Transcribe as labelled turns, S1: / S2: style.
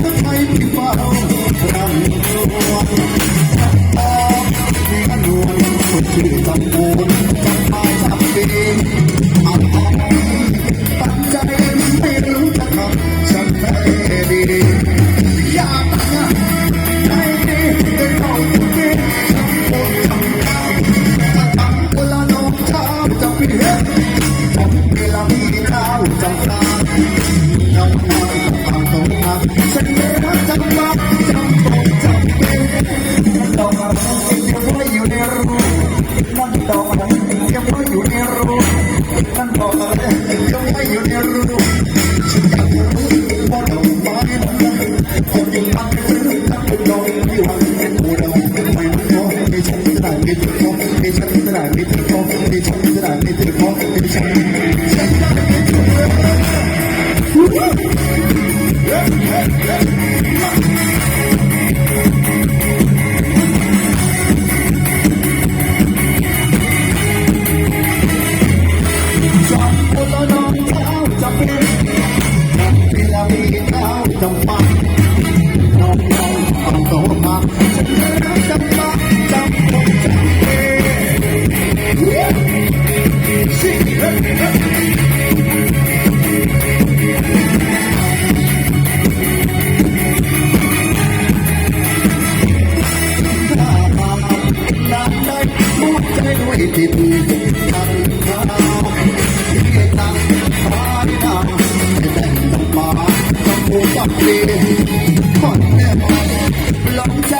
S1: ก็ใช้ที่เฝ้ารำตัวจับปอบที่ขนวนคนชื่อจำปูนจับมาจับปีเอาตั้งใจไม่รู้จะทำฉันได้ดีอยากทำให้ดีได้เท่าที่ทำบุญทำทานถ้าทำคนละน้องเช้าจะเปลี่ยนผมเวลามีข้าวจะทานน้องน้อยต้องตรงมาฉันไม่รักจำมาจำต้องจำเป็นนั่นดอกอะไรเก็บไว้อยู่ในรูนั่นดอกอะไรเก็บไว้อยู่ในรูนั่นดอกอะไรเก็บไว้อยู่ในรูฉันอยากรู้ว่าดอกไม้นั้นคนยิ่งมันซื้อทั้งดอกที่วันเป็นผู้เราไม่รู้ให้ฉันจะได้ไม่ถึงพอให้ฉันจะได้ไม่ถึงพอให้ฉันจะได้ไม่ถึงพอให้ฉันจะได้ไม่ถึงพอจับคนละน้องเท้าจับเป็นจับเวลามีเท้าจับมาน้องน้องต้องโตมาฉันรักจับมาจับผมจับเป็นสิด้วยจิตทันทาที่ตั้งฟ้าดินาให้แต่งมาต้องผูกกับเรียนคนแน่นอนลองใจ